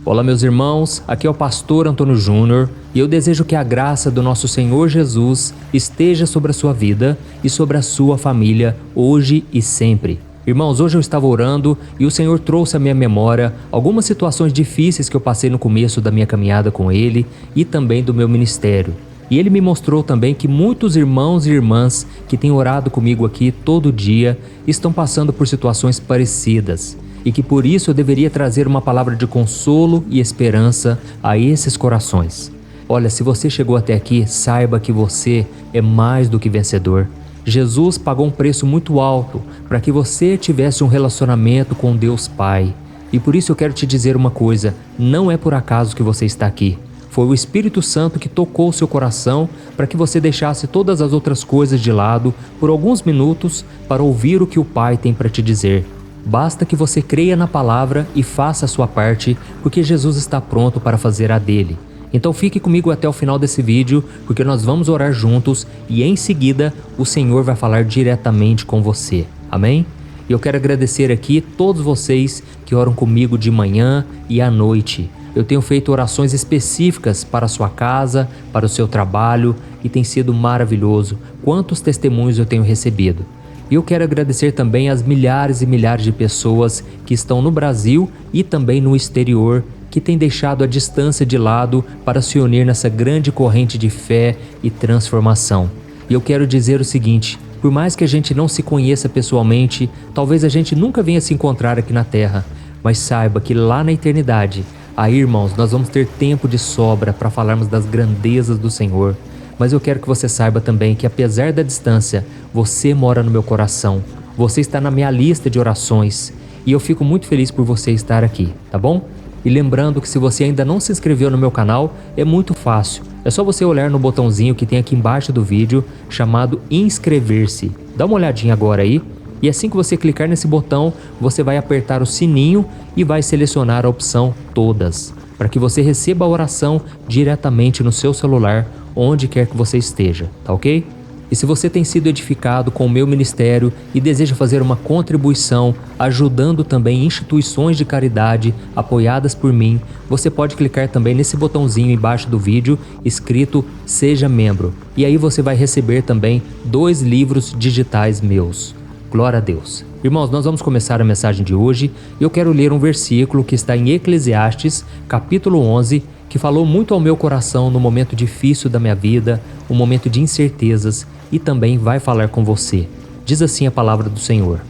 Olá meus irmãos, aqui é o pastor Antônio Júnior e eu desejo que a graça do nosso Senhor Jesus esteja sobre a sua vida e sobre a sua família hoje e sempre. Irmãos, hoje eu estava orando e o Senhor trouxe à minha memória algumas situações difíceis que eu passei no começo da minha caminhada com Ele e também do meu ministério. E Ele me mostrou também que muitos irmãos e irmãs que têm orado comigo aqui todo dia estão passando por situações parecidas. E que por isso eu deveria trazer uma palavra de consolo e esperança a esses corações. Olha, se você chegou até aqui, saiba que você é mais do que vencedor. Jesus pagou um preço muito alto para que você tivesse um relacionamento com Deus Pai. E por isso eu quero te dizer uma coisa, não é por acaso que você está aqui. Foi o Espírito Santo que tocou o seu coração para que você deixasse todas as outras coisas de lado por alguns minutos para ouvir o que o Pai tem para te dizer. Basta que você creia na palavra e faça a sua parte, porque Jesus está pronto para fazer a dele. Então fique comigo até o final desse vídeo, porque nós vamos orar juntos e em seguida o Senhor vai falar diretamente com você. Amém? E eu quero agradecer aqui todos vocês que oram comigo de manhã e à noite. Eu tenho feito orações específicas para a sua casa, para o seu trabalho e tem sido maravilhoso. Quantos testemunhos eu tenho recebido. E eu quero agradecer também às milhares e milhares de pessoas que estão no Brasil e também no exterior, que têm deixado a distância de lado para se unir nessa grande corrente de fé e transformação. E eu quero dizer o seguinte, por mais que a gente não se conheça pessoalmente, talvez a gente nunca venha se encontrar aqui na Terra, mas saiba que lá na eternidade, aí irmãos, nós vamos ter tempo de sobra para falarmos das grandezas do Senhor. Mas eu quero que você saiba também que apesar da distância, você mora no meu coração. Você está na minha lista de orações. E eu fico muito feliz por você estar aqui, tá bom? E lembrando que se você ainda não se inscreveu no meu canal, é muito fácil. É só você olhar no botãozinho que tem aqui embaixo do vídeo, chamado inscrever-se. Dá uma olhadinha agora aí. E assim que você clicar nesse botão, você vai apertar o sininho e vai selecionar a opção Todas, para que você receba a oração diretamente no seu celular, onde quer que você esteja, tá ok? E se você tem sido edificado com o meu ministério e deseja fazer uma contribuição, ajudando também instituições de caridade apoiadas por mim, você pode clicar também nesse botãozinho embaixo do vídeo escrito Seja Membro. E aí você vai receber também 2 livros digitais meus. Glória a Deus. Irmãos, nós vamos começar a mensagem de hoje e eu quero ler um versículo que está em Eclesiastes, capítulo 11, que falou muito ao meu coração no momento difícil da minha vida, um momento de incertezas, e também vai falar com você. Diz assim a palavra do Senhor.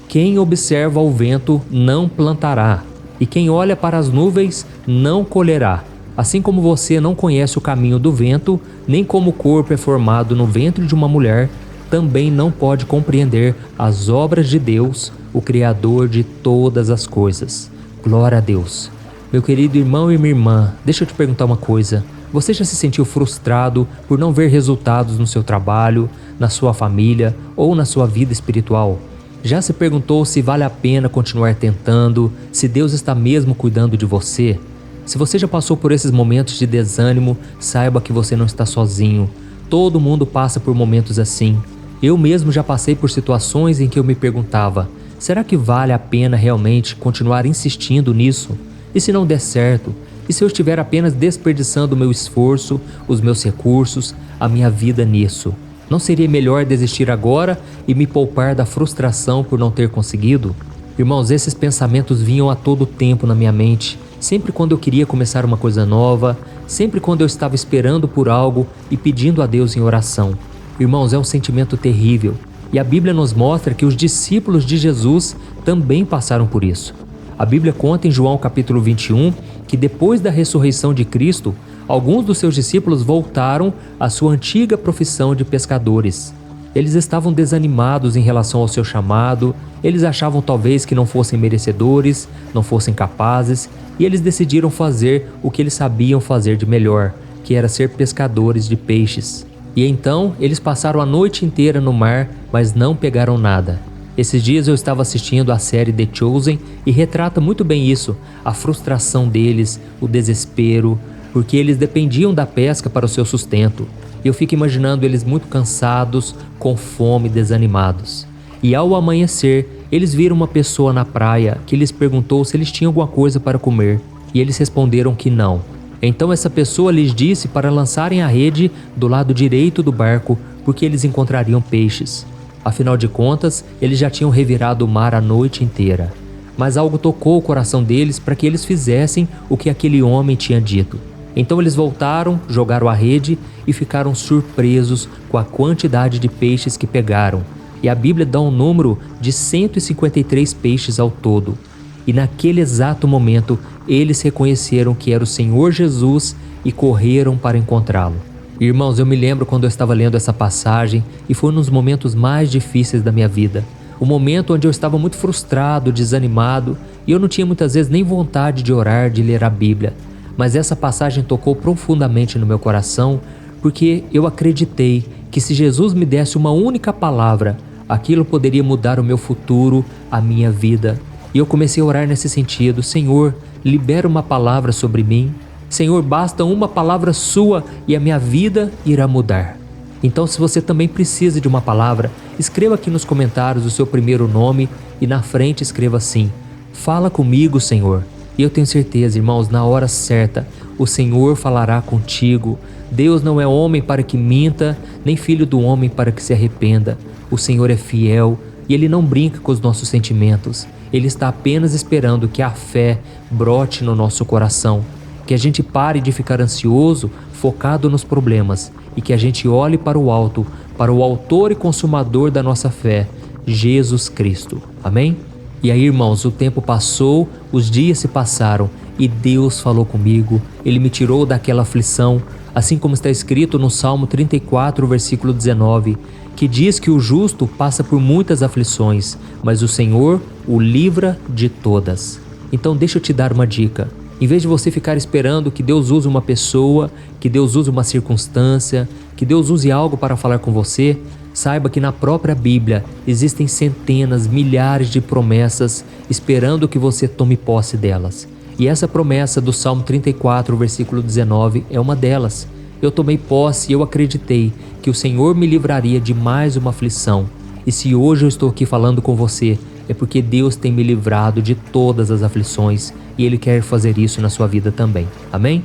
Quem observa o vento não plantará, e quem olha para as nuvens não colherá. Assim como você não conhece o caminho do vento, nem como o corpo é formado no ventre de uma mulher, também não pode compreender as obras de Deus, o Criador de todas as coisas. Glória a Deus. Meu querido irmão e minha irmã, deixa eu te perguntar uma coisa. Você já se sentiu frustrado por não ver resultados no seu trabalho, na sua família ou na sua vida espiritual? Já se perguntou se vale a pena continuar tentando, se Deus está mesmo cuidando de você? Se você já passou por esses momentos de desânimo, saiba que você não está sozinho. Todo mundo passa por momentos assim. Eu mesmo já passei por situações em que eu me perguntava, será que vale a pena realmente continuar insistindo nisso? E se não der certo? E se eu estiver apenas desperdiçando o meu esforço, os meus recursos, a minha vida nisso? Não seria melhor desistir agora e me poupar da frustração por não ter conseguido? Irmãos, esses pensamentos vinham a todo tempo na minha mente, sempre quando eu queria começar uma coisa nova, sempre quando eu estava esperando por algo e pedindo a Deus em oração. Irmãos, é um sentimento terrível. E a Bíblia nos mostra que os discípulos de Jesus também passaram por isso. A Bíblia conta em João capítulo 21 que depois da ressurreição de Cristo, alguns dos seus discípulos voltaram à sua antiga profissão de pescadores. Eles estavam desanimados em relação ao seu chamado, eles achavam talvez que não fossem merecedores, não fossem capazes, e eles decidiram fazer o que eles sabiam fazer de melhor, que era ser pescadores de peixes. E então eles passaram a noite inteira no mar, mas não pegaram nada. Esses dias eu estava assistindo a série The Chosen e retrata muito bem isso, a frustração deles, o desespero, porque eles dependiam da pesca para o seu sustento. Eu fico imaginando eles muito cansados, com fome, desanimados. E ao amanhecer, eles viram uma pessoa na praia que lhes perguntou se eles tinham alguma coisa para comer. E eles responderam que não. Então essa pessoa lhes disse para lançarem a rede do lado direito do barco, porque eles encontrariam peixes. Afinal de contas, eles já tinham revirado o mar a noite inteira. Mas algo tocou o coração deles para que eles fizessem o que aquele homem tinha dito. Então eles voltaram, jogaram a rede e ficaram surpresos com a quantidade de peixes que pegaram. E a Bíblia dá um número de 153 peixes ao todo. E naquele exato momento, eles reconheceram que era o Senhor Jesus e correram para encontrá-lo. Irmãos, eu me lembro quando eu estava lendo essa passagem e foi um dos momentos mais difíceis da minha vida. O momento onde eu estava muito frustrado, desanimado e eu não tinha muitas vezes nem vontade de orar, de ler a Bíblia. Mas essa passagem tocou profundamente no meu coração porque eu acreditei que se Jesus me desse uma única palavra, aquilo poderia mudar o meu futuro, a minha vida. E eu comecei a orar nesse sentido: Senhor, libera uma palavra sobre mim. Senhor, basta uma palavra sua e a minha vida irá mudar. Então, se você também precisa de uma palavra, escreva aqui nos comentários o seu primeiro nome e na frente escreva assim: fala comigo, Senhor. E eu tenho certeza, irmãos, na hora certa, o Senhor falará contigo. Deus não é homem para que minta, nem filho do homem para que se arrependa. O Senhor é fiel e Ele não brinca com os nossos sentimentos. Ele está apenas esperando que a fé brote no nosso coração, que a gente pare de ficar ansioso, focado nos problemas e que a gente olhe para o alto, para o autor e consumador da nossa fé, Jesus Cristo. Amém? E aí, irmãos, o tempo passou, os dias se passaram e Deus falou comigo. Ele me tirou daquela aflição, assim como está escrito no Salmo 34, versículo 19, que diz que o justo passa por muitas aflições, mas o Senhor o livra de todas. Então deixa eu te dar uma dica. Em vez de você ficar esperando que Deus use uma pessoa, que Deus use uma circunstância, que Deus use algo para falar com você, saiba que na própria Bíblia existem centenas, milhares de promessas esperando que você tome posse delas. E essa promessa do Salmo 34, versículo 19 é uma delas. Eu tomei posse e eu acreditei que o Senhor me livraria de mais uma aflição. E se hoje eu estou aqui falando com você, é porque Deus tem me livrado de todas as aflições e Ele quer fazer isso na sua vida também. Amém?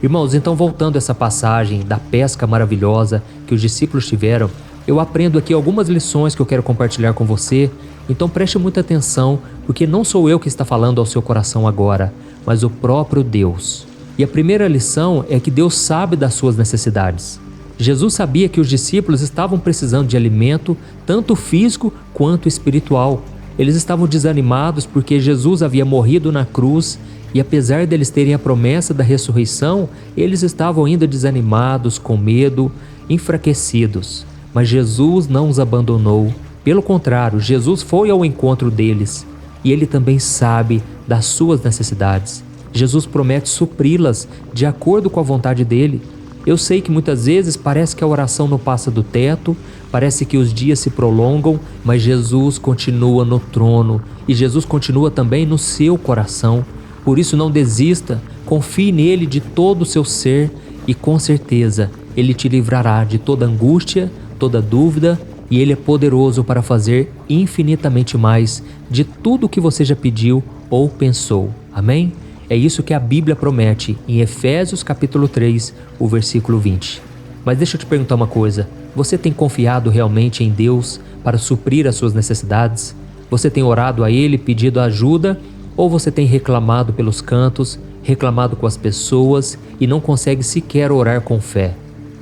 Irmãos, então voltando a essa passagem da pesca maravilhosa que os discípulos tiveram, eu aprendo aqui algumas lições que eu quero compartilhar com você. Então preste muita atenção, porque não sou eu que está falando ao seu coração agora, mas o próprio Deus. E a primeira lição é que Deus sabe das suas necessidades. Jesus sabia que os discípulos estavam precisando de alimento, tanto físico quanto espiritual. Eles estavam desanimados porque Jesus havia morrido na cruz e apesar deles terem a promessa da ressurreição, eles estavam ainda desanimados, com medo, enfraquecidos. Mas Jesus não os abandonou. Pelo contrário, Jesus foi ao encontro deles e Ele também sabe das suas necessidades. Jesus promete supri-las de acordo com a vontade dEle. Eu sei que muitas vezes parece que a oração não passa do teto, parece que os dias se prolongam, mas Jesus continua no trono e Jesus continua também no seu coração. Por isso não desista, confie nele de todo o seu ser e com certeza Ele te livrará de toda angústia, toda dúvida e Ele é poderoso para fazer infinitamente mais de tudo o que você já pediu ou pensou. Amém? É isso que a Bíblia promete em Efésios capítulo 3, o versículo 20. Mas deixa eu te perguntar uma coisa, você tem confiado realmente em Deus para suprir as suas necessidades? Você tem orado a Ele, pedido ajuda, ou você tem reclamado pelos cantos, reclamado com as pessoas e não consegue sequer orar com fé?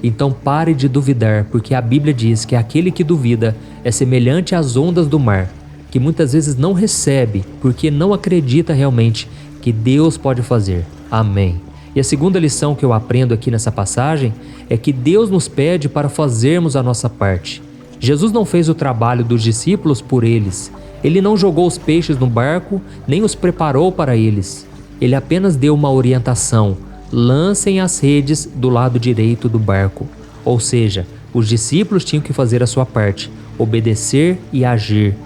Então pare de duvidar, porque a Bíblia diz que aquele que duvida é semelhante às ondas do mar, que muitas vezes não recebe porque não acredita realmente que Deus pode fazer. Amém. E a segunda lição que eu aprendo aqui nessa passagem é que Deus nos pede para fazermos a nossa parte. Jesus não fez o trabalho dos discípulos por eles. Ele não jogou os peixes no barco, nem os preparou para eles. Ele apenas deu uma orientação: lancem as redes do lado direito do barco. Ou seja, os discípulos tinham que fazer a sua parte, obedecer e agir.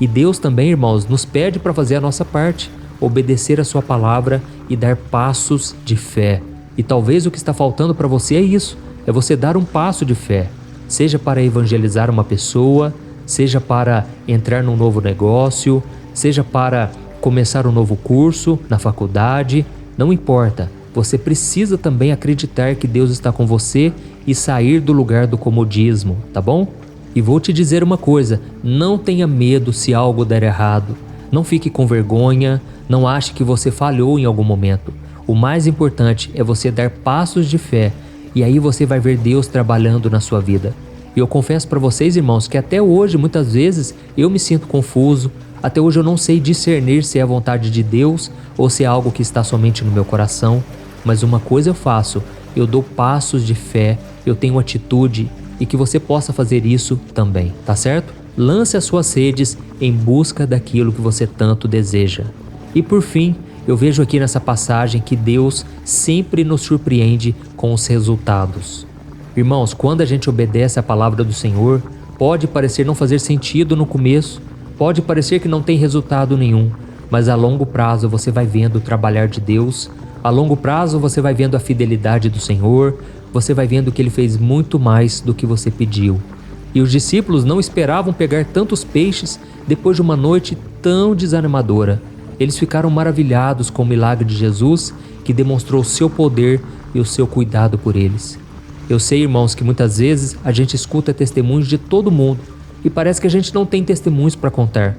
E Deus também, irmãos, nos pede para fazer a nossa parte, obedecer a sua palavra e dar passos de fé. E talvez o que está faltando para você é isso, é você dar um passo de fé, seja para evangelizar uma pessoa, seja para entrar num novo negócio, seja para começar um novo curso na faculdade. Não importa, você precisa também acreditar que Deus está com você e sair do lugar do comodismo, tá bom? E vou te dizer uma coisa, não tenha medo se algo der errado. Não fique com vergonha, não ache que você falhou em algum momento. O mais importante é você dar passos de fé e aí você vai ver Deus trabalhando na sua vida. E eu confesso para vocês, irmãos, que até hoje, muitas vezes, eu me sinto confuso. Até hoje eu não sei discernir se é a vontade de Deus ou se é algo que está somente no meu coração. Mas uma coisa eu faço, eu dou passos de fé, eu tenho atitude e que você possa fazer isso também, tá certo? Lance as suas redes em busca daquilo que você tanto deseja. E por fim, eu vejo aqui nessa passagem que Deus sempre nos surpreende com os resultados. Irmãos, quando a gente obedece à palavra do Senhor, pode parecer não fazer sentido no começo, pode parecer que não tem resultado nenhum, mas a longo prazo você vai vendo o trabalhar de Deus, a longo prazo você vai vendo a fidelidade do Senhor, você vai vendo que Ele fez muito mais do que você pediu. E os discípulos não esperavam pegar tantos peixes depois de uma noite tão desanimadora. Eles ficaram maravilhados com o milagre de Jesus, que demonstrou o seu poder e o seu cuidado por eles. Eu sei, irmãos, que muitas vezes a gente escuta testemunhos de todo mundo e parece que a gente não tem testemunhos para contar.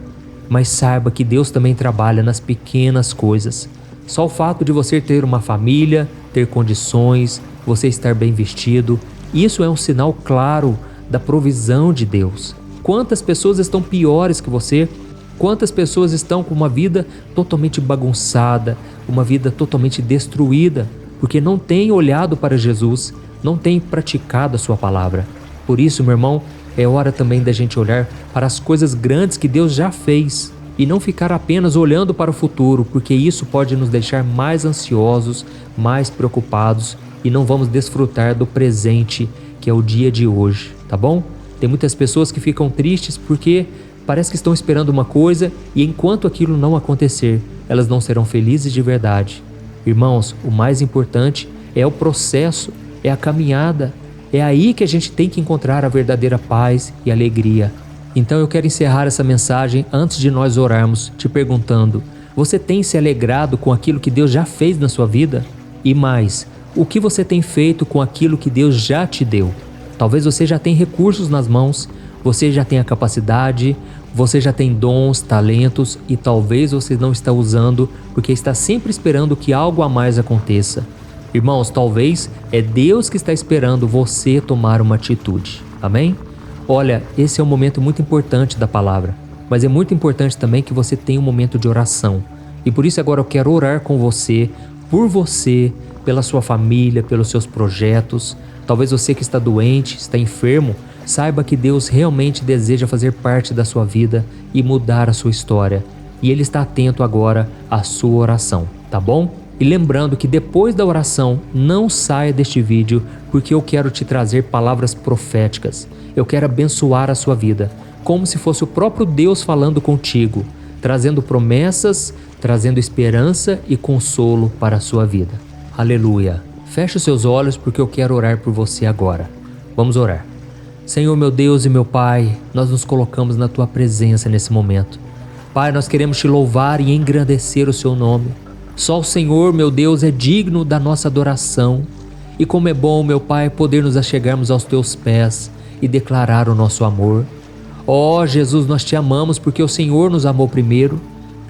Mas saiba que Deus também trabalha nas pequenas coisas. Só o fato de você ter uma família, ter condições, você estar bem vestido, isso é um sinal claro da provisão de Deus. Quantas pessoas estão piores que você? Quantas pessoas estão com uma vida totalmente bagunçada, uma vida totalmente destruída, porque não têm olhado para Jesus, não têm praticado a sua palavra. Por isso, meu irmão, é hora também da gente olhar para as coisas grandes que Deus já fez e não ficar apenas olhando para o futuro, porque isso pode nos deixar mais ansiosos, mais preocupados e não vamos desfrutar do presente, que é o dia de hoje, tá bom? Tem muitas pessoas que ficam tristes porque parece que estão esperando uma coisa e enquanto aquilo não acontecer, elas não serão felizes de verdade. Irmãos, o mais importante é o processo, é a caminhada. É aí que a gente tem que encontrar a verdadeira paz e alegria. Então eu quero encerrar essa mensagem antes de nós orarmos, te perguntando: você tem se alegrado com aquilo que Deus já fez na sua vida? E mais, o que você tem feito com aquilo que Deus já te deu? Talvez você já tenha recursos nas mãos, você já tenha capacidade, você já tem dons, talentos e talvez você não está usando porque está sempre esperando que algo a mais aconteça. Irmãos, talvez é Deus que está esperando você tomar uma atitude. Amém? Olha, esse é um momento muito importante da palavra, mas é muito importante também que você tenha um momento de oração. E por isso agora eu quero orar com você, por você, pela sua família, pelos seus projetos. Talvez você que está doente, está enfermo, saiba que Deus realmente deseja fazer parte da sua vida e mudar a sua história. E Ele está atento agora à sua oração, tá bom? E lembrando que depois da oração, não saia deste vídeo, porque eu quero te trazer palavras proféticas. Eu quero abençoar a sua vida, como se fosse o próprio Deus falando contigo, trazendo promessas, trazendo esperança e consolo para a sua vida. Aleluia! Feche os seus olhos porque eu quero orar por você agora. Vamos orar. Senhor, meu Deus e meu Pai, nós nos colocamos na Tua presença nesse momento. Pai, nós queremos Te louvar e engrandecer o Seu nome. Só o Senhor, meu Deus, é digno da nossa adoração. E como é bom, meu Pai, poder nos achegarmos aos Teus pés e declarar o nosso amor. Ó Jesus, nós Te amamos porque o Senhor nos amou primeiro.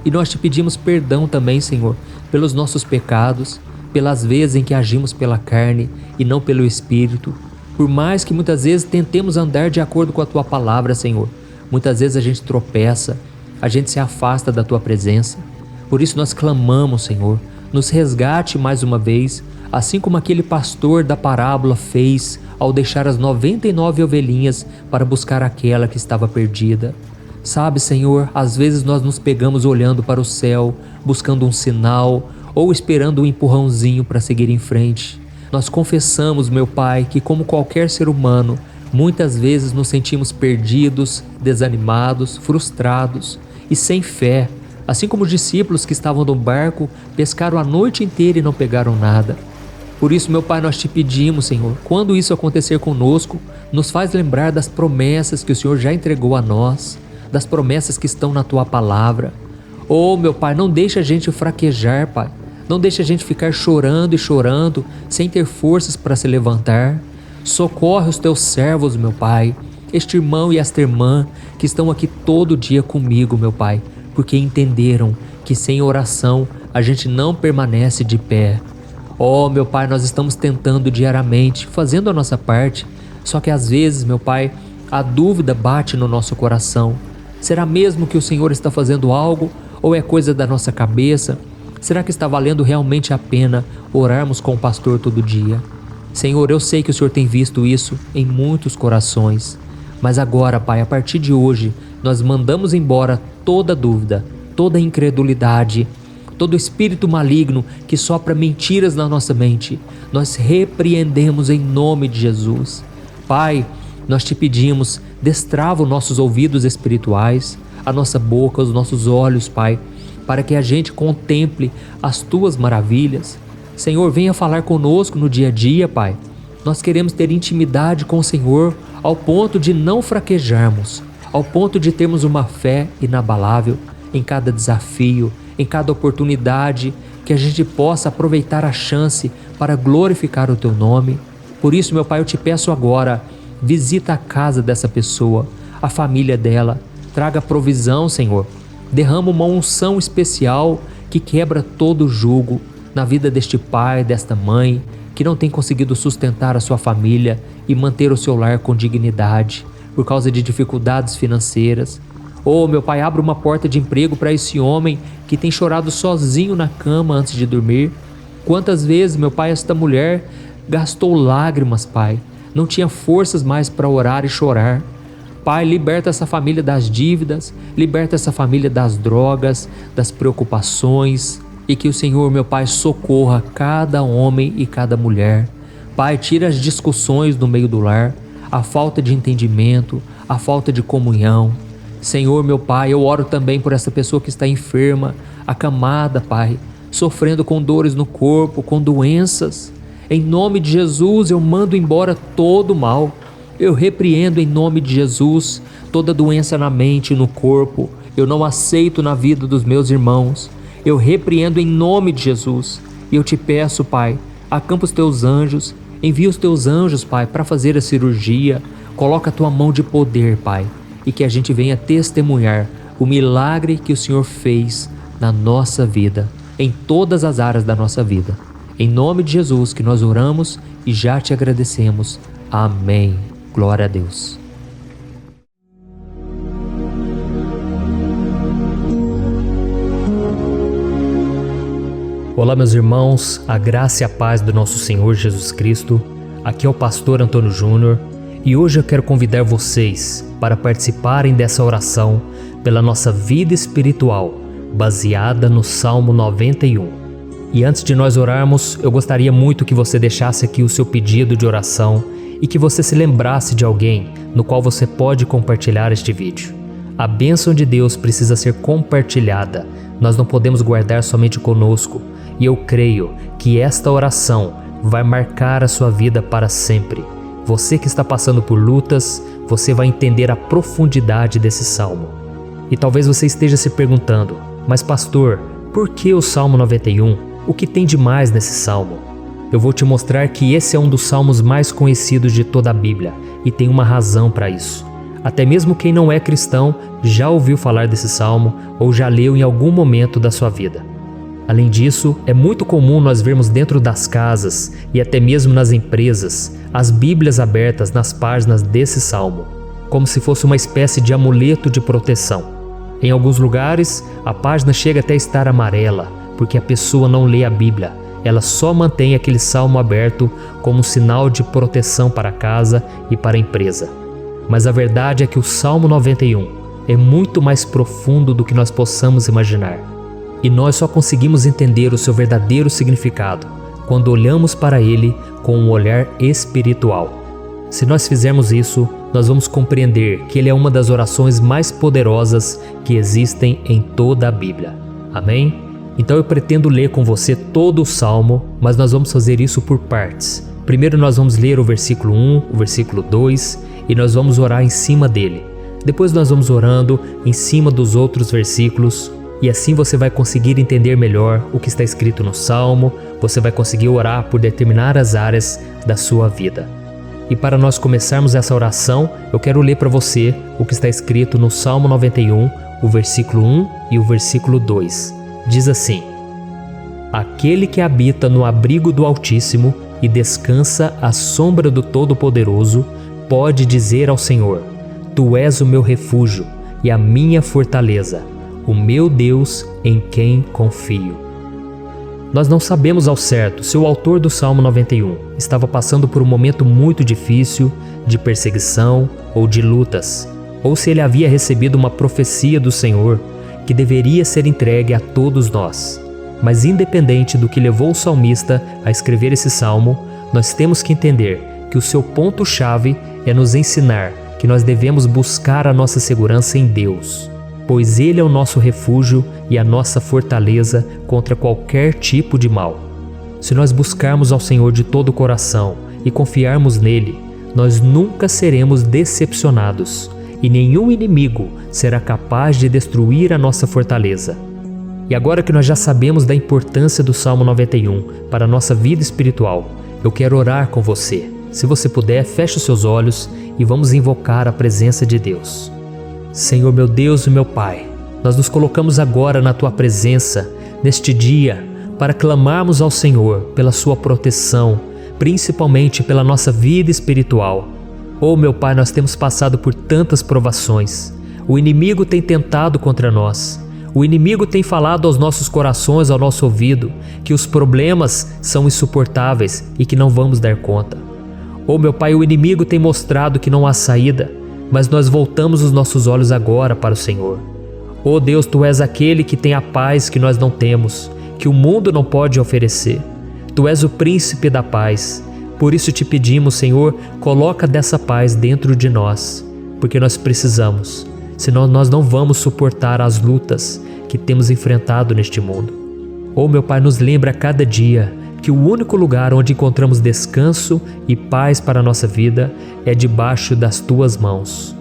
E nós Te pedimos perdão também, Senhor, pelos nossos pecados, pelas vezes em que agimos pela carne e não pelo Espírito. Por mais que muitas vezes tentemos andar de acordo com a Tua palavra, Senhor, muitas vezes a gente tropeça, a gente se afasta da Tua presença. Por isso nós clamamos, Senhor, nos resgate mais uma vez, assim como aquele pastor da parábola fez ao deixar as 99 ovelhinhas para buscar aquela que estava perdida. Sabe, Senhor, às vezes nós nos pegamos olhando para o céu, buscando um sinal ou esperando um empurrãozinho para seguir em frente. Nós confessamos, meu Pai, que como qualquer ser humano, muitas vezes nos sentimos perdidos, desanimados, frustrados e sem fé, assim como os discípulos que estavam no barco pescaram a noite inteira e não pegaram nada. Por isso, meu Pai, nós Te pedimos, Senhor, quando isso acontecer conosco, nos faz lembrar das promessas que o Senhor já entregou a nós, das promessas que estão na Tua palavra. Oh, meu Pai, não deixa a gente fraquejar, Pai. Não deixe a gente ficar chorando e chorando, sem ter forças para se levantar. Socorre os teus servos, meu Pai, este irmão e esta irmã que estão aqui todo dia comigo, meu Pai, porque entenderam que sem oração a gente não permanece de pé. Oh, meu Pai, nós estamos tentando diariamente, fazendo a nossa parte, só que às vezes, meu Pai, a dúvida bate no nosso coração. Será mesmo que o Senhor está fazendo algo ou é coisa da nossa cabeça? Será que está valendo realmente a pena orarmos com o pastor todo dia? Senhor, eu sei que o Senhor tem visto isso em muitos corações, mas agora, Pai, a partir de hoje, nós mandamos embora toda dúvida, toda incredulidade, todo espírito maligno que sopra mentiras na nossa mente. Nós repreendemos em nome de Jesus. Pai, nós te pedimos, destrava os nossos ouvidos espirituais, a nossa boca, os nossos olhos, Pai, para que a gente contemple as tuas maravilhas. Senhor, venha falar conosco no dia a dia, Pai. Nós queremos ter intimidade com o Senhor ao ponto de não fraquejarmos, ao ponto de termos uma fé inabalável em cada desafio, em cada oportunidade, que a gente possa aproveitar a chance para glorificar o Teu nome. Por isso, meu Pai, eu te peço agora, visita a casa dessa pessoa, a família dela, traga provisão, Senhor. Derrama uma unção especial que quebra todo o jugo na vida deste pai, desta mãe, que não tem conseguido sustentar a sua família e manter o seu lar com dignidade por causa de dificuldades financeiras. Oh, meu Pai, abra uma porta de emprego para esse homem que tem chorado sozinho na cama antes de dormir. Quantas vezes, meu Pai, esta mulher gastou lágrimas, Pai, não tinha forças mais para orar e chorar. Pai, liberta essa família das dívidas, liberta essa família das drogas, das preocupações, e que o Senhor, meu Pai, socorra cada homem e cada mulher. Pai, tira as discussões do meio do lar, a falta de entendimento, a falta de comunhão. Senhor, meu Pai, eu oro também por essa pessoa que está enferma, acamada, Pai, sofrendo com dores no corpo, com doenças. Em nome de Jesus, eu mando embora todo o mal. Eu repreendo em nome de Jesus toda doença na mente e no corpo. Eu não aceito na vida dos meus irmãos. Eu repreendo em nome de Jesus. E eu te peço, Pai, acampa os teus anjos, envia os teus anjos, Pai, para fazer a cirurgia. Coloca a tua mão de poder, Pai, e que a gente venha testemunhar o milagre que o Senhor fez na nossa vida, em todas as áreas da nossa vida. Em nome de Jesus que nós oramos e já te agradecemos. Amém. Glória a Deus. Olá, meus irmãos, a graça e a paz do nosso Senhor Jesus Cristo. Aqui é o pastor Antônio Júnior e hoje eu quero convidar vocês para participarem dessa oração pela nossa vida espiritual, baseada no Salmo 91. E antes de nós orarmos, eu gostaria muito que você deixasse aqui o seu pedido de oração e que você se lembrasse de alguém no qual você pode compartilhar este vídeo. A bênção de Deus precisa ser compartilhada, nós não podemos guardar somente conosco, e eu creio que esta oração vai marcar a sua vida para sempre. Você que está passando por lutas, você vai entender a profundidade desse salmo. E talvez você esteja se perguntando, mas pastor, por que o Salmo 91? O que tem de mais nesse salmo? Eu vou te mostrar que esse é um dos salmos mais conhecidos de toda a Bíblia e tem uma razão para isso. Até mesmo quem não é cristão já ouviu falar desse salmo ou já leu em algum momento da sua vida. Além disso, é muito comum nós vermos dentro das casas e até mesmo nas empresas as Bíblias abertas nas páginas desse salmo, como se fosse uma espécie de amuleto de proteção. Em alguns lugares, a página chega até a estar amarela, porque a pessoa não lê a Bíblia, ela só mantém aquele salmo aberto como um sinal de proteção para a casa e para a empresa. Mas a verdade é que o Salmo 91 é muito mais profundo do que nós possamos imaginar. E nós só conseguimos entender o seu verdadeiro significado quando olhamos para ele com um olhar espiritual. Se nós fizermos isso, nós vamos compreender que ele é uma das orações mais poderosas que existem em toda a Bíblia. Amém? Então eu pretendo ler com você todo o Salmo, mas nós vamos fazer isso por partes. Primeiro nós vamos ler o versículo 1, o versículo 2 e nós vamos orar em cima dele. Depois nós vamos orando em cima dos outros versículos E assim você vai conseguir entender melhor o que está escrito no Salmo, você vai conseguir orar por determinadas áreas da sua vida. E para nós começarmos essa oração, eu quero ler para você o que está escrito no Salmo 91, o versículo 1 e o versículo 2. Diz assim: Aquele que habita no abrigo do Altíssimo e descansa à sombra do Todo-Poderoso, pode dizer ao Senhor: Tu és o meu refúgio e a minha fortaleza, o meu Deus em quem confio. Nós não sabemos ao certo se o autor do Salmo 91 estava passando por um momento muito difícil, de perseguição ou de lutas, ou se ele havia recebido uma profecia do Senhor que deveria ser entregue a todos nós. Mas independente do que levou o salmista a escrever esse salmo, nós temos que entender que o seu ponto-chave é nos ensinar que nós devemos buscar a nossa segurança em Deus, pois Ele é o nosso refúgio e a nossa fortaleza contra qualquer tipo de mal. Se nós buscarmos ao Senhor de todo o coração e confiarmos nele, nós nunca seremos decepcionados e nenhum inimigo será capaz de destruir a nossa fortaleza. E agora que nós já sabemos da importância do Salmo 91 para a nossa vida espiritual, eu quero orar com você. Se você puder, feche os seus olhos e vamos invocar a presença de Deus. Senhor meu Deus e meu Pai, nós nos colocamos agora na Tua presença, neste dia, para clamarmos ao Senhor pela Sua proteção, principalmente pela nossa vida espiritual. Oh meu Pai, nós temos passado por tantas provações. O inimigo tem tentado contra nós. O inimigo tem falado aos nossos corações, ao nosso ouvido, que os problemas são insuportáveis e que não vamos dar conta. Oh meu Pai, o inimigo tem mostrado que não há saída, mas nós voltamos os nossos olhos agora para o Senhor. Oh Deus, Tu és aquele que tem a paz que nós não temos, que o mundo não pode oferecer. Tu és o príncipe da paz. Por isso te pedimos, Senhor, coloca dessa paz dentro de nós, porque nós precisamos. Senão nós não vamos suportar as lutas que temos enfrentado neste mundo. Oh meu Pai, nos lembra a cada dia que o único lugar onde encontramos descanso e paz para a nossa vida é debaixo das Tuas mãos.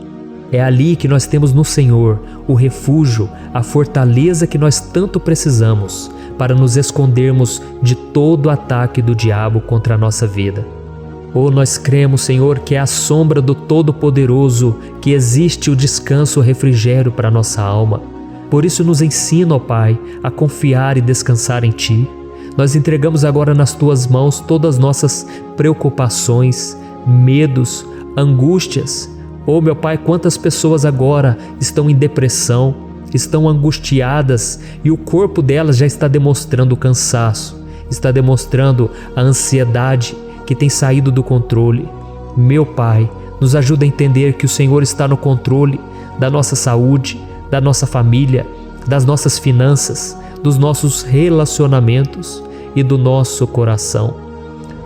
É ali que nós temos no Senhor o refúgio, a fortaleza que nós tanto precisamos para nos escondermos de todo ataque do diabo contra a nossa vida. Oh, nós cremos, Senhor, que é à sombra do Todo-Poderoso que existe o descanso, o refrigério para a nossa alma. Por isso nos ensina, ó Pai, a confiar e descansar em Ti. Nós entregamos agora nas Tuas mãos todas as nossas preocupações, medos, angústias. Oh, meu Pai, quantas pessoas agora estão em depressão, estão angustiadas e o corpo delas já está demonstrando cansaço, está demonstrando a ansiedade que tem saído do controle. Meu Pai, nos ajuda a entender que o Senhor está no controle da nossa saúde, da nossa família, das nossas finanças, dos nossos relacionamentos e do nosso coração.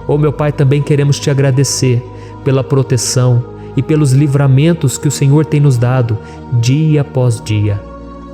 Oh meu Pai, também queremos Te agradecer pela proteção e pelos livramentos que o Senhor tem nos dado dia após dia.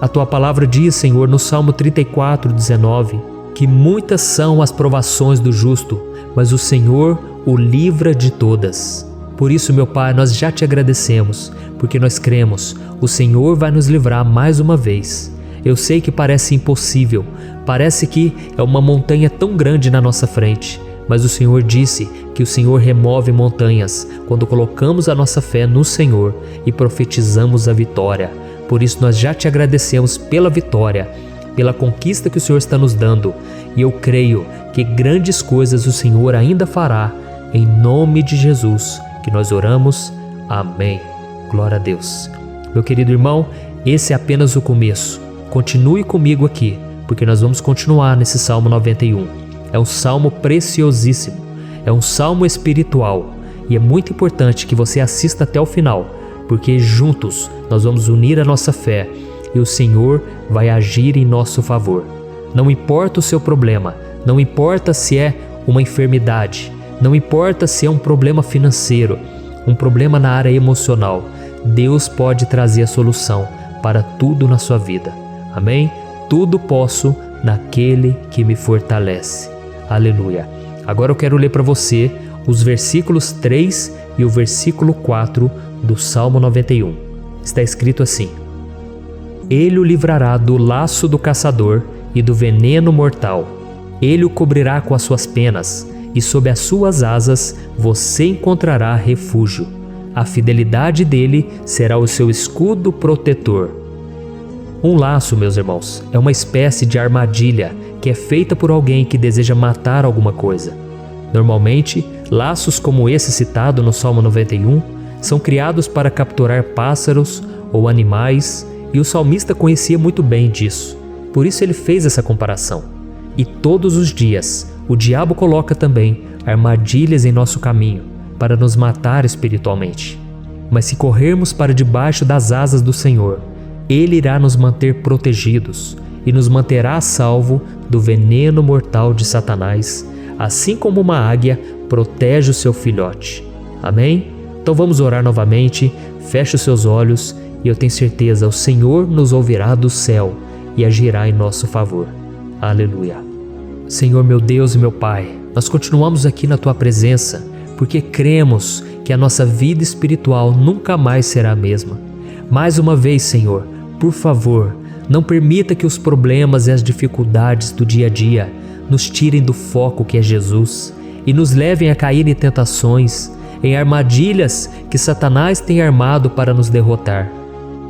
A Tua palavra diz, Senhor, no Salmo 34:19, que muitas são as provações do justo, mas o Senhor o livra de todas. Por isso, meu Pai, nós já Te agradecemos, porque nós cremos, o Senhor vai nos livrar mais uma vez. Eu sei que parece impossível, parece que é uma montanha tão grande na nossa frente, mas o Senhor disse que o Senhor remove montanhas quando colocamos a nossa fé no Senhor e profetizamos a vitória. Por isso nós já Te agradecemos pela vitória, pela conquista que o Senhor está nos dando, e eu creio que grandes coisas o Senhor ainda fará, em nome de Jesus, que nós oramos. Amém. Glória a Deus. Meu querido irmão, esse é apenas o começo. Continue comigo aqui, porque nós vamos continuar nesse Salmo 91. É um salmo preciosíssimo, é um salmo espiritual, e é muito importante que você assista até o final, porque juntos nós vamos unir a nossa fé e o Senhor vai agir em nosso favor. Não importa o seu problema, não importa se é uma enfermidade, não importa se é um problema financeiro, um problema na área emocional, Deus pode trazer a solução para tudo na sua vida. Amém? Tudo posso naquele que me fortalece. Aleluia. Agora eu quero ler para você os versículos 3 e o versículo 4 do Salmo 91. Está escrito assim: Ele o livrará do laço do caçador e do veneno mortal. Ele o cobrirá com as suas penas, e sob as suas asas você encontrará refúgio. A fidelidade dele será o seu escudo protetor. Um laço, meus irmãos, é uma espécie de armadilha que é feita por alguém que deseja matar alguma coisa. Normalmente, laços como esse citado no Salmo 91 são criados para capturar pássaros ou animais, e o salmista conhecia muito bem disso. Por isso ele fez essa comparação. E todos os dias, o diabo coloca também armadilhas em nosso caminho para nos matar espiritualmente. Mas se corrermos para debaixo das asas do Senhor, Ele irá nos manter protegidos e nos manterá a salvo do veneno mortal de Satanás, assim como uma águia protege o seu filhote. Amém? Então vamos orar novamente, feche os seus olhos e eu tenho certeza o Senhor nos ouvirá do céu e agirá em nosso favor. Aleluia. Senhor meu Deus e meu Pai, nós continuamos aqui na Tua presença porque cremos que a nossa vida espiritual nunca mais será a mesma. Mais uma vez, Senhor, por favor, não permita que os problemas e as dificuldades do dia a dia nos tirem do foco que é Jesus e nos levem a cair em tentações, em armadilhas que Satanás tem armado para nos derrotar.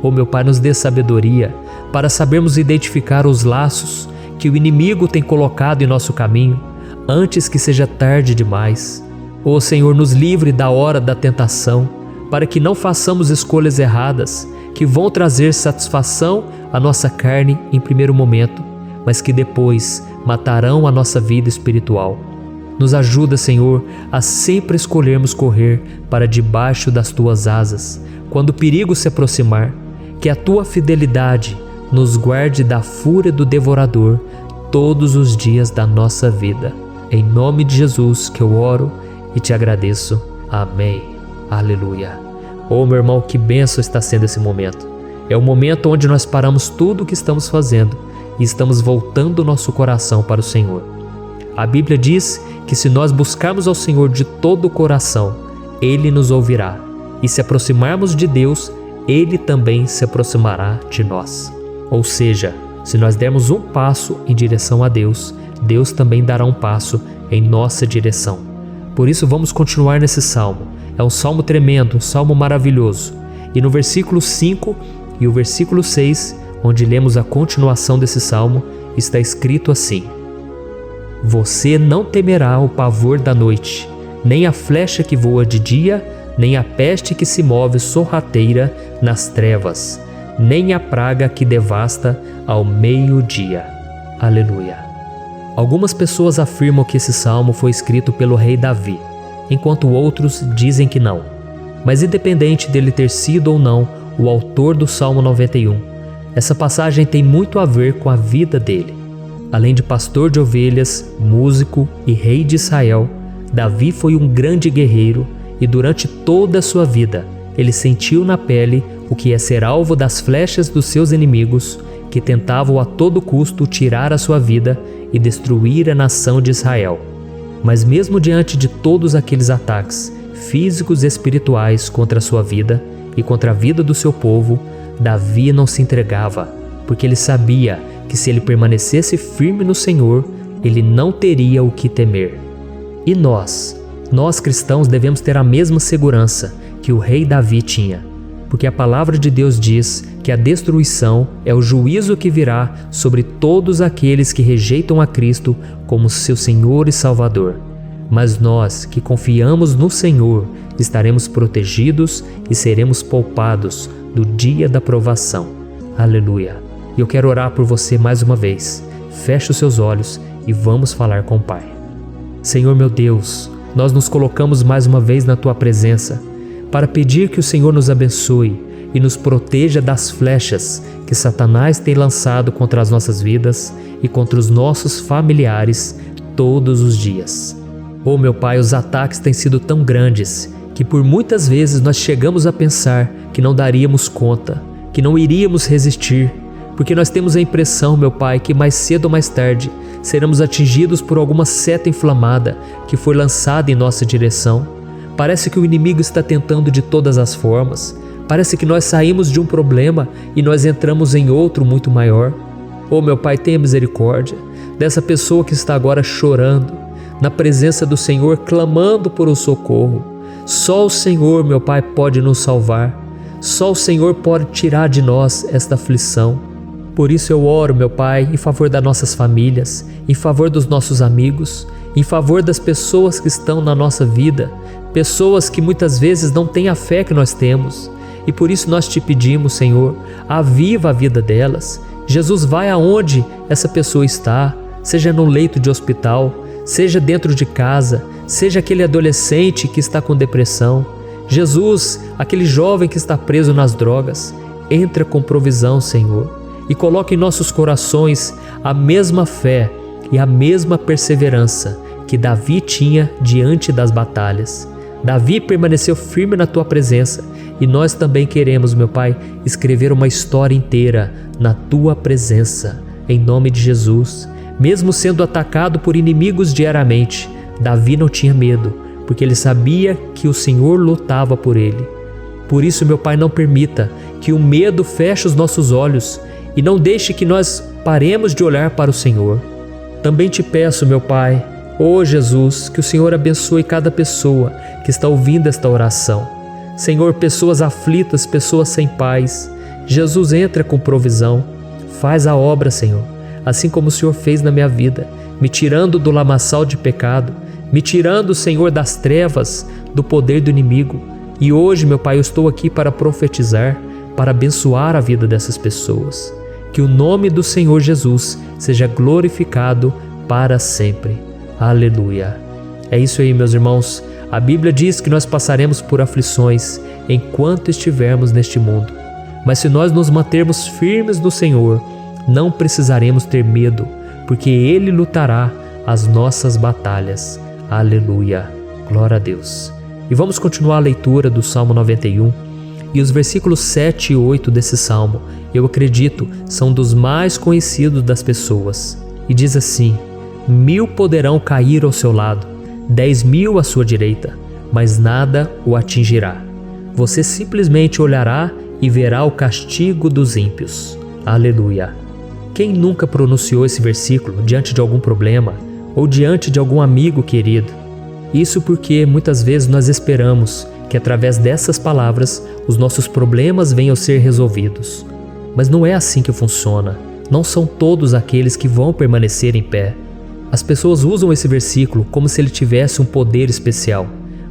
Oh meu Pai, nos dê sabedoria para sabermos identificar os laços que o inimigo tem colocado em nosso caminho antes que seja tarde demais. Oh Senhor, nos livre da hora da tentação, para que não façamos escolhas erradas que vão trazer satisfação à nossa carne em primeiro momento, mas que depois matarão a nossa vida espiritual. Nos ajuda, Senhor, a sempre escolhermos correr para debaixo das Tuas asas, quando o perigo se aproximar, que a Tua fidelidade nos guarde da fúria do devorador todos os dias da nossa vida. Em nome de Jesus que eu oro e te agradeço. Amém. Aleluia. Oh, meu irmão, que bênção está sendo esse momento. É o momento onde nós paramos tudo o que estamos fazendo e estamos voltando o nosso coração para o Senhor. A Bíblia diz que se nós buscarmos ao Senhor de todo o coração, Ele nos ouvirá. E se aproximarmos de Deus, Ele também se aproximará de nós. Ou seja, se nós dermos um passo em direção a Deus, Deus também dará um passo em nossa direção. Por isso vamos continuar nesse salmo. É um salmo tremendo, um salmo maravilhoso. E no versículo 5 e o versículo 6, onde lemos a continuação desse salmo, está escrito assim: Você não temerá o pavor da noite, nem a flecha que voa de dia, nem a peste que se move sorrateira nas trevas, nem a praga que devasta ao meio-dia. Aleluia. Algumas pessoas afirmam que esse salmo foi escrito pelo rei Davi, enquanto outros dizem que não. Mas independente dele ter sido ou não o autor do Salmo 91, essa passagem tem muito a ver com a vida dele. Além de pastor de ovelhas, músico e rei de Israel, Davi foi um grande guerreiro e durante toda a sua vida ele sentiu na pele o que é ser alvo das flechas dos seus inimigos que tentavam a todo custo tirar a sua vida e destruir a nação de Israel. Mas mesmo diante de todos aqueles ataques físicos e espirituais contra a sua vida e contra a vida do seu povo, Davi não se entregava, porque ele sabia que se ele permanecesse firme no Senhor, ele não teria o que temer. E nós cristãos devemos ter a mesma segurança que o rei Davi tinha, porque a palavra de Deus diz que a destruição é o juízo que virá sobre todos aqueles que rejeitam a Cristo como seu Senhor e Salvador. Mas nós que confiamos no Senhor estaremos protegidos e seremos poupados do dia da provação. Aleluia. E eu quero orar por você mais uma vez. Feche os seus olhos e vamos falar com o Pai. Senhor meu Deus, nós nos colocamos mais uma vez na Tua presença para pedir que o Senhor nos abençoe e nos proteja das flechas que Satanás tem lançado contra as nossas vidas e contra os nossos familiares todos os dias. Oh meu Pai, os ataques têm sido tão grandes que por muitas vezes nós chegamos a pensar que não daríamos conta, que não iríamos resistir, porque nós temos a impressão, meu Pai, que mais cedo ou mais tarde seremos atingidos por alguma seta inflamada que foi lançada em nossa direção. Parece que o inimigo está tentando de todas as formas, Parece que nós saímos de um problema e nós entramos em outro muito maior. Oh, meu Pai, tenha misericórdia dessa pessoa que está agora chorando, na presença do Senhor, clamando por um socorro. Só o Senhor, meu Pai, pode nos salvar. Só o Senhor pode tirar de nós esta aflição. Por isso eu oro, meu Pai, em favor das nossas famílias, em favor dos nossos amigos, em favor das pessoas que estão na nossa vida, pessoas que muitas vezes não têm a fé que nós temos. E por isso nós te pedimos, Senhor, aviva a vida delas. Jesus, vai aonde essa pessoa está, seja no leito de hospital, seja dentro de casa, seja aquele adolescente que está com depressão. Jesus, aquele jovem que está preso nas drogas, entra com provisão, Senhor, e coloca em nossos corações a mesma fé e a mesma perseverança que Davi tinha diante das batalhas. Davi permaneceu firme na tua presença e nós também queremos, meu Pai, escrever uma história inteira na tua presença, em nome de Jesus. Mesmo sendo atacado por inimigos diariamente, Davi não tinha medo, porque ele sabia que o Senhor lutava por ele. Por isso, meu Pai, não permita que o medo feche os nossos olhos e não deixe que nós paremos de olhar para o Senhor. Também te peço, meu Pai, ó Jesus, que o Senhor abençoe cada pessoa que está ouvindo esta oração. Senhor, pessoas aflitas, pessoas sem paz. Jesus, entra com provisão. Faz a obra, Senhor, assim como o Senhor fez na minha vida, me tirando do lamaçal de pecado, me tirando, Senhor, das trevas, do poder do inimigo. E hoje, meu Pai, eu estou aqui para profetizar, para abençoar a vida dessas pessoas. Que o nome do Senhor Jesus seja glorificado para sempre. Aleluia. É isso aí, meus irmãos. A Bíblia diz que nós passaremos por aflições enquanto estivermos neste mundo. Mas se nós nos mantermos firmes no Senhor, não precisaremos ter medo, porque Ele lutará as nossas batalhas. Aleluia. Glória a Deus. E vamos continuar a leitura do Salmo 91. E os versículos 7 e 8 desse salmo, eu acredito, são dos mais conhecidos das pessoas. E diz assim: 1000 poderão cair ao seu lado, 10.000 à sua direita, mas nada o atingirá. Você simplesmente olhará e verá o castigo dos ímpios. Aleluia. Quem nunca pronunciou esse versículo diante de algum problema ou diante de algum amigo querido? Isso porque muitas vezes nós esperamos que através dessas palavras os nossos problemas venham a ser resolvidos. Mas não é assim que funciona. Não são todos aqueles que vão permanecer em pé. As pessoas usam esse versículo como se ele tivesse um poder especial,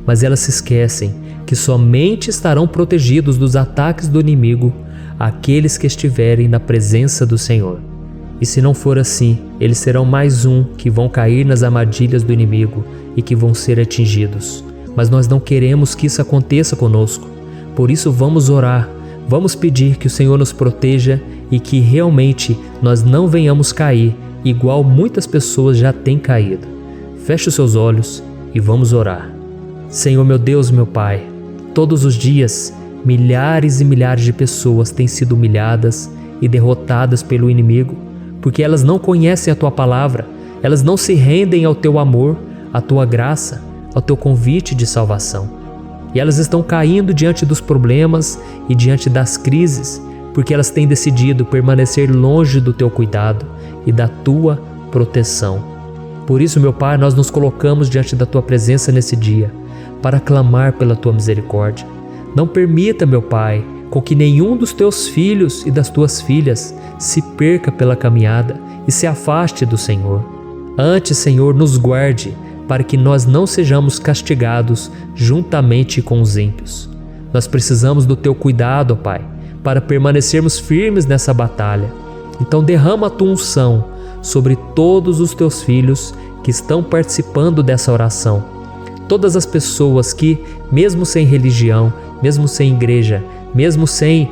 mas elas se esquecem que somente estarão protegidos dos ataques do inimigo aqueles que estiverem na presença do Senhor. E se não for assim, eles serão mais um que vão cair nas armadilhas do inimigo e que vão ser atingidos. Mas nós não queremos que isso aconteça conosco. Por isso vamos orar, vamos pedir que o Senhor nos proteja e que realmente nós não venhamos cair igual muitas pessoas já têm caído. Feche os seus olhos e vamos orar. Senhor, meu Deus, meu Pai, todos os dias milhares e milhares de pessoas têm sido humilhadas e derrotadas pelo inimigo, porque elas não conhecem a Tua palavra, elas não se rendem ao Teu amor, à Tua graça, ao Teu convite de salvação. E elas estão caindo diante dos problemas e diante das crises, porque elas têm decidido permanecer longe do Teu cuidado e da Tua proteção. Por isso, meu Pai, nós nos colocamos diante da Tua presença nesse dia, para clamar pela Tua misericórdia. Não permita, meu Pai, com que nenhum dos Teus filhos e das Tuas filhas se perca pela caminhada e se afaste do Senhor. Antes, Senhor, nos guarde, para que nós não sejamos castigados juntamente com os ímpios. Nós precisamos do Teu cuidado, ó Pai, para permanecermos firmes nessa batalha. Então derrama a Tua unção sobre todos os Teus filhos que estão participando dessa oração. Todas as pessoas que, mesmo sem religião, mesmo sem igreja, mesmo sem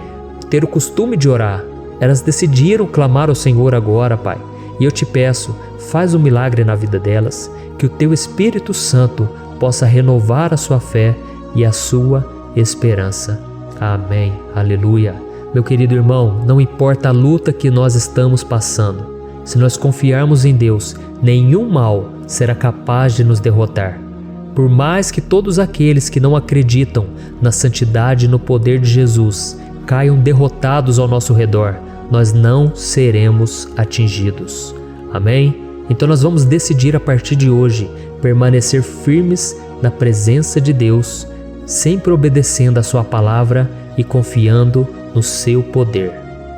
ter o costume de orar, elas decidiram clamar ao Senhor agora, Pai. E eu te peço, faz um milagre na vida delas, que o Teu Espírito Santo possa renovar a sua fé e a sua esperança. Amém. Aleluia. Meu querido irmão, não importa a luta que nós estamos passando, se nós confiarmos em Deus, nenhum mal será capaz de nos derrotar. Por mais que todos aqueles que não acreditam na santidade e no poder de Jesus caiam derrotados ao nosso redor, nós não seremos atingidos. Amém? Então nós vamos decidir a partir de hoje permanecer firmes na presença de Deus, sempre obedecendo a sua palavra e confiando no seu poder.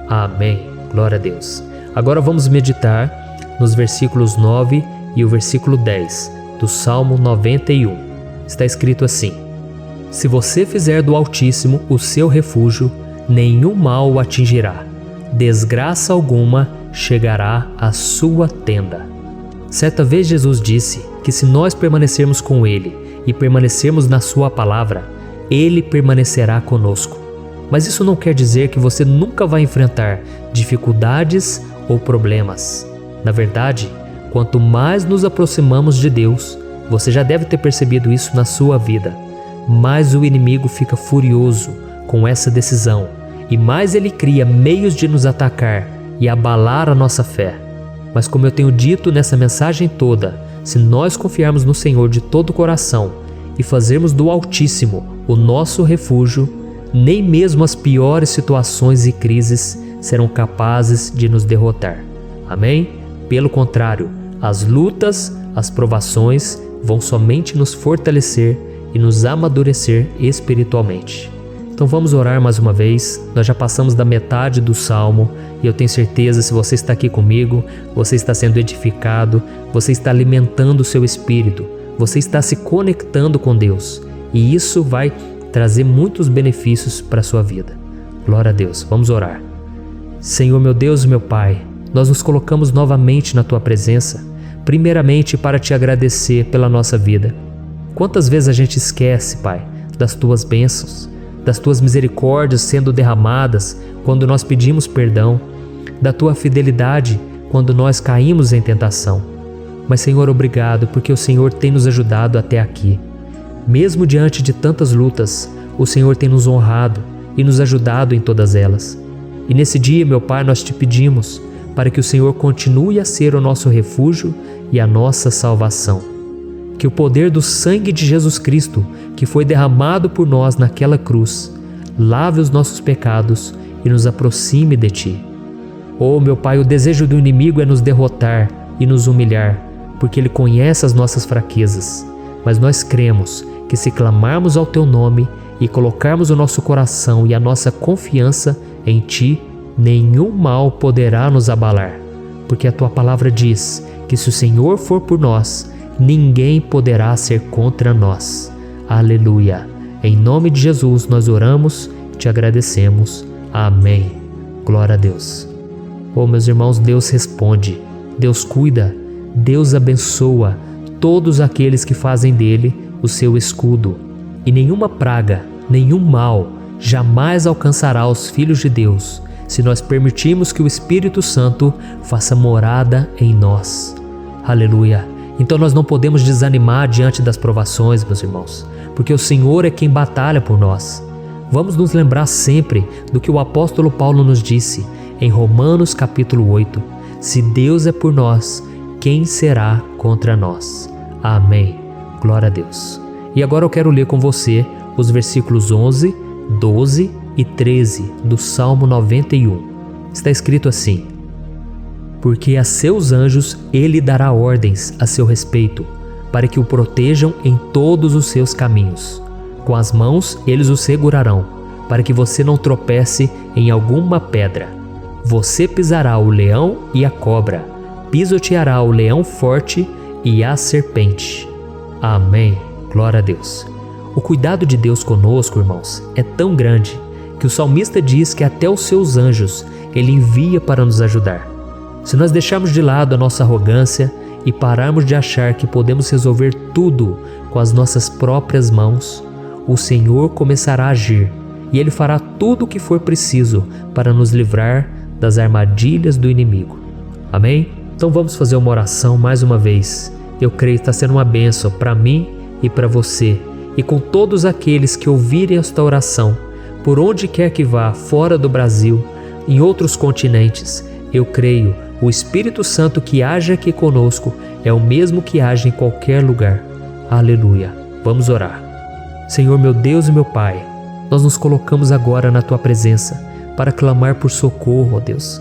Amém. Glória a Deus. Agora vamos meditar nos versículos 9 e o versículo 10 do Salmo 91. Está escrito assim: Se você fizer do Altíssimo o seu refúgio, nenhum mal o atingirá. Desgraça alguma chegará à sua tenda. Certa vez Jesus disse que se nós permanecermos com Ele e permanecermos na sua palavra, Ele permanecerá conosco. Mas isso não quer dizer que você nunca vai enfrentar dificuldades ou problemas. Na verdade, quanto mais nos aproximamos de Deus, você já deve ter percebido isso na sua vida, mais o inimigo fica furioso com essa decisão e mais ele cria meios de nos atacar e abalar a nossa fé. Mas como eu tenho dito nessa mensagem toda, se nós confiarmos no Senhor de todo o coração e fazermos do Altíssimo o nosso refúgio, nem mesmo as piores situações e crises serão capazes de nos derrotar. Amém? Pelo contrário, as lutas, as provações vão somente nos fortalecer e nos amadurecer espiritualmente. Então vamos orar mais uma vez. Nós já passamos da metade do Salmo e eu tenho certeza, se você está aqui comigo, você está sendo edificado, você está alimentando o seu espírito, você está se conectando com Deus e isso vai trazer muitos benefícios para a sua vida. Glória a Deus. Vamos orar. Senhor meu Deus e meu Pai, nós nos colocamos novamente na Tua presença, primeiramente para Te agradecer pela nossa vida. Quantas vezes a gente esquece, Pai, das Tuas bênçãos, das Tuas misericórdias sendo derramadas quando nós pedimos perdão, da Tua fidelidade quando nós caímos em tentação. Mas Senhor, obrigado porque o Senhor tem nos ajudado até aqui. Mesmo diante de tantas lutas, o Senhor tem nos honrado e nos ajudado em todas elas. E nesse dia, meu Pai, nós Te pedimos para que o Senhor continue a ser o nosso refúgio e a nossa salvação. Que o poder do sangue de Jesus Cristo, que foi derramado por nós naquela cruz, lave os nossos pecados e nos aproxime de Ti. Oh, meu Pai, o desejo do inimigo é nos derrotar e nos humilhar, porque ele conhece as nossas fraquezas. Mas nós cremos que se clamarmos ao Teu nome e colocarmos o nosso coração e a nossa confiança em Ti, nenhum mal poderá nos abalar, porque a Tua palavra diz que se o Senhor for por nós, ninguém poderá ser contra nós. Aleluia! Em nome de Jesus nós oramos e Te agradecemos. Amém. Glória a Deus. Oh, meus irmãos, Deus responde, Deus cuida, Deus abençoa todos aqueles que fazem dele o seu escudo. E nenhuma praga, nenhum mal jamais alcançará os filhos de Deus, se nós permitirmos que o Espírito Santo faça morada em nós. Aleluia! Então nós não podemos desanimar diante das provações, meus irmãos, porque o Senhor é quem batalha por nós. Vamos nos lembrar sempre do que o apóstolo Paulo nos disse em Romanos capítulo 8. Se Deus é por nós, quem será contra nós? Amém. Glória a Deus. E agora eu quero ler com você os versículos 11, 12 e 13 do Salmo 91. Está escrito assim: Porque a seus anjos ele dará ordens a seu respeito, para que o protejam em todos os seus caminhos. Com as mãos eles o segurarão, para que você não tropece em alguma pedra. Você pisará o leão e a cobra, pisoteará o leão forte e a serpente. Amém. Glória a Deus. O cuidado de Deus conosco, irmãos, é tão grande que o salmista diz que até os seus anjos ele envia para nos ajudar. Se nós deixarmos de lado a nossa arrogância e pararmos de achar que podemos resolver tudo com as nossas próprias mãos, o Senhor começará a agir e Ele fará tudo o que for preciso para nos livrar das armadilhas do inimigo. Amém? Então vamos fazer uma oração mais uma vez. Eu creio que está sendo uma bênção para mim e para você, e com todos aqueles que ouvirem esta oração, por onde quer que vá, fora do Brasil, em outros continentes. Eu creio, o Espírito Santo que age aqui conosco é o mesmo que age em qualquer lugar. Aleluia. Vamos orar. Senhor, meu Deus e meu Pai, nós nos colocamos agora na Tua presença para clamar por socorro, ó Deus.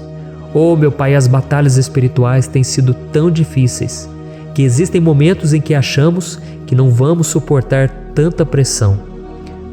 Oh, meu Pai, as batalhas espirituais têm sido tão difíceis que existem momentos em que achamos que não vamos suportar tanta pressão.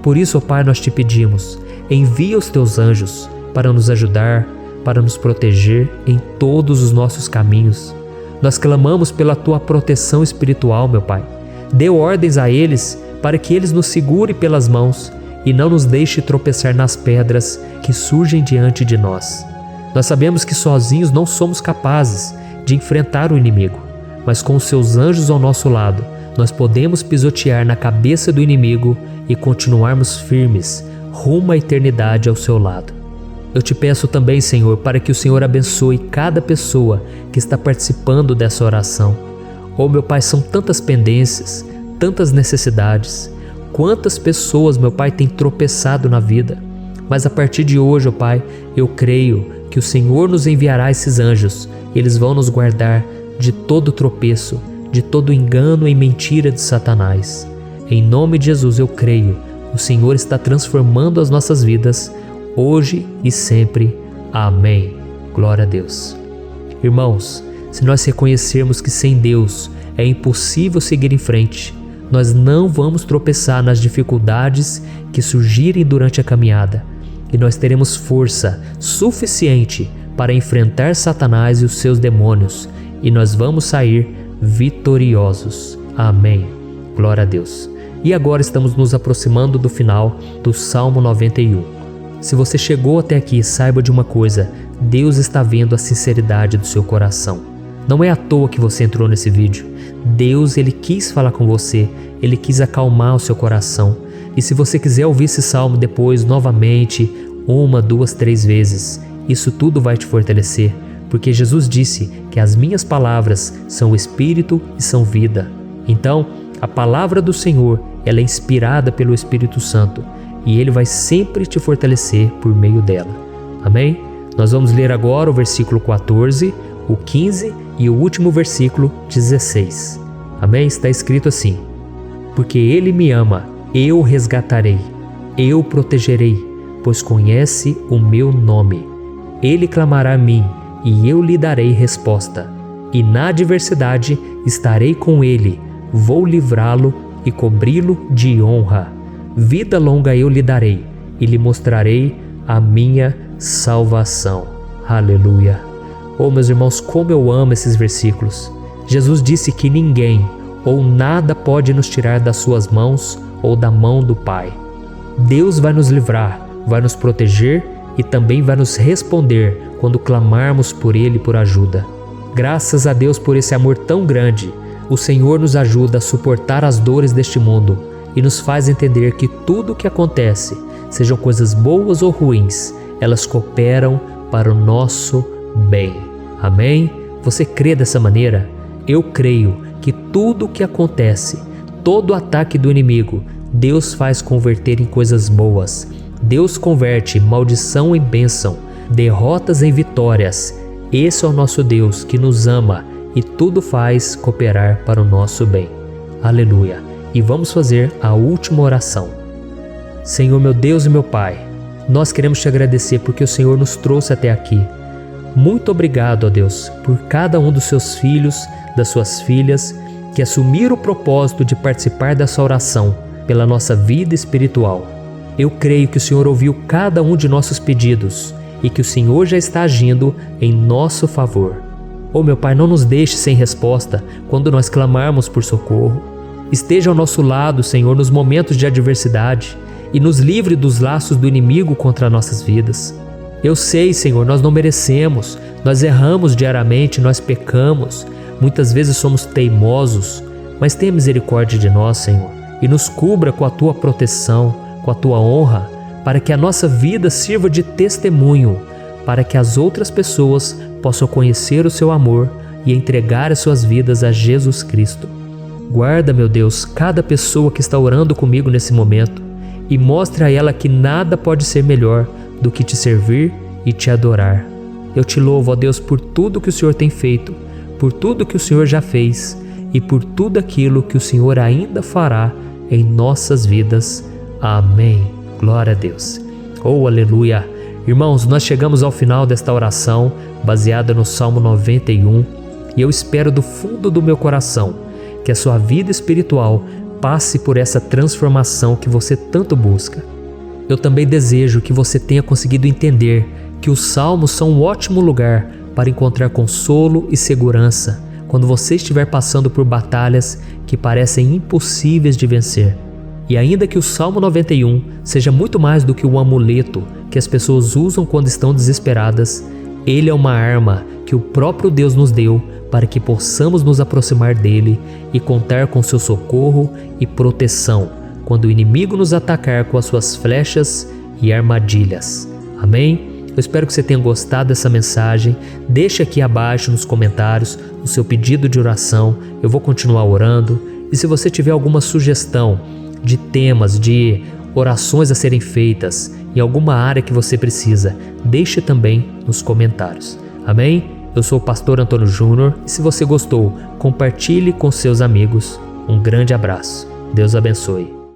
Por isso, ó Pai, nós te pedimos, envia os Teus anjos para nos ajudar, para nos proteger em todos os nossos caminhos. Nós clamamos pela Tua proteção espiritual, meu Pai. Dê ordens a eles para que eles nos segurem pelas mãos e não nos deixe tropeçar nas pedras que surgem diante de nós. Nós sabemos que sozinhos não somos capazes de enfrentar o inimigo, mas com os Seus anjos ao nosso lado, nós podemos pisotear na cabeça do inimigo e continuarmos firmes rumo à eternidade ao Seu lado. Eu te peço também, Senhor, para que o Senhor abençoe cada pessoa que está participando dessa oração. Oh, meu Pai, são tantas pendências, tantas necessidades. Quantas pessoas, meu Pai, têm tropeçado na vida. Mas a partir de hoje, ó Pai, eu creio que o Senhor nos enviará esses anjos. Eles vão nos guardar de todo tropeço, de todo engano e mentira de Satanás. Em nome de Jesus eu creio, o Senhor está transformando as nossas vidas, hoje e sempre. Amém. Glória a Deus. Irmãos, se nós reconhecermos que sem Deus é impossível seguir em frente, nós não vamos tropeçar nas dificuldades que surgirem durante a caminhada e nós teremos força suficiente para enfrentar Satanás e os seus demônios e nós vamos sair vitoriosos. Amém. Glória a Deus. E agora estamos nos aproximando do final do Salmo 91. Se você chegou até aqui, saiba de uma coisa: Deus está vendo a sinceridade do seu coração. Não é à toa que você entrou nesse vídeo. Deus, Ele quis falar com você, Ele quis acalmar o seu coração. E se você quiser ouvir esse salmo depois, novamente, 1, 2, 3 vezes, isso tudo vai te fortalecer, porque Jesus disse que as minhas palavras são espírito e são vida. Então, a palavra do Senhor, ela é inspirada pelo Espírito Santo e Ele vai sempre te fortalecer por meio dela. Amém? Nós vamos ler agora o versículo 14, o 15 e o último versículo 16. Amém? Está escrito assim: porque Ele me ama, eu o resgatarei, eu o protegerei, pois conhece o meu nome. Ele clamará a mim e eu lhe darei resposta. E na adversidade estarei com ele, vou livrá-lo e cobri-lo de honra. Vida longa eu lhe darei e lhe mostrarei a minha salvação. Aleluia. Oh, meus irmãos, como eu amo esses versículos. Jesus disse que ninguém ou nada pode nos tirar das suas mãos ou da mão do Pai. Deus vai nos livrar, vai nos proteger e também vai nos responder quando clamarmos por Ele por ajuda. Graças a Deus por esse amor tão grande, o Senhor nos ajuda a suportar as dores deste mundo e nos faz entender que tudo o que acontece, sejam coisas boas ou ruins, elas cooperam para o nosso bem. Amém? Você crê dessa maneira? Eu creio que tudo o que acontece, todo ataque do inimigo, Deus faz converter em coisas boas. Deus converte maldição em bênção, derrotas em vitórias. Esse é o nosso Deus que nos ama e tudo faz cooperar para o nosso bem. Aleluia! E vamos fazer a última oração. Senhor, meu Deus e meu Pai, nós queremos te agradecer porque o Senhor nos trouxe até aqui. Muito obrigado, ó Deus, por cada um dos seus filhos, das suas filhas, que assumiram o propósito de participar dessa oração pela nossa vida espiritual. Eu creio que o Senhor ouviu cada um de nossos pedidos e que o Senhor já está agindo em nosso favor. Oh, meu Pai, não nos deixe sem resposta quando nós clamarmos por socorro. Esteja ao nosso lado, Senhor, nos momentos de adversidade e nos livre dos laços do inimigo contra nossas vidas. Eu sei, Senhor, nós não merecemos, nós erramos diariamente, nós pecamos, muitas vezes somos teimosos, mas tenha misericórdia de nós, Senhor, e nos cubra com a Tua proteção, com a Tua honra, para que a nossa vida sirva de testemunho, para que as outras pessoas possam conhecer o Seu amor e entregar as suas vidas a Jesus Cristo. Guarda, meu Deus, cada pessoa que está orando comigo nesse momento e mostre a ela que nada pode ser melhor do que te servir e te adorar. Eu te louvo, ó Deus, por tudo que o Senhor tem feito, por tudo que o Senhor já fez e por tudo aquilo que o Senhor ainda fará, em nossas vidas. Amém. Glória a Deus. Oh, aleluia. Irmãos, nós chegamos ao final desta oração baseada no Salmo 91 e eu espero do fundo do meu coração que a sua vida espiritual passe por essa transformação que você tanto busca. Eu também desejo que você tenha conseguido entender que os salmos são um ótimo lugar para encontrar consolo e segurança quando você estiver passando por batalhas que parecem impossíveis de vencer. E ainda que o Salmo 91 seja muito mais do que um amuleto que as pessoas usam quando estão desesperadas, ele é uma arma que o próprio Deus nos deu para que possamos nos aproximar dele e contar com seu socorro e proteção quando o inimigo nos atacar com as suas flechas e armadilhas. Amém? Eu espero que você tenha gostado dessa mensagem. Deixe aqui abaixo nos comentários o seu pedido de oração. Eu vou continuar orando. E se você tiver alguma sugestão de temas, de orações a serem feitas em alguma área que você precisa, deixe também nos comentários. Amém? Eu sou o pastor Antônio Júnior e se você gostou, compartilhe com seus amigos. Um grande abraço. Deus abençoe.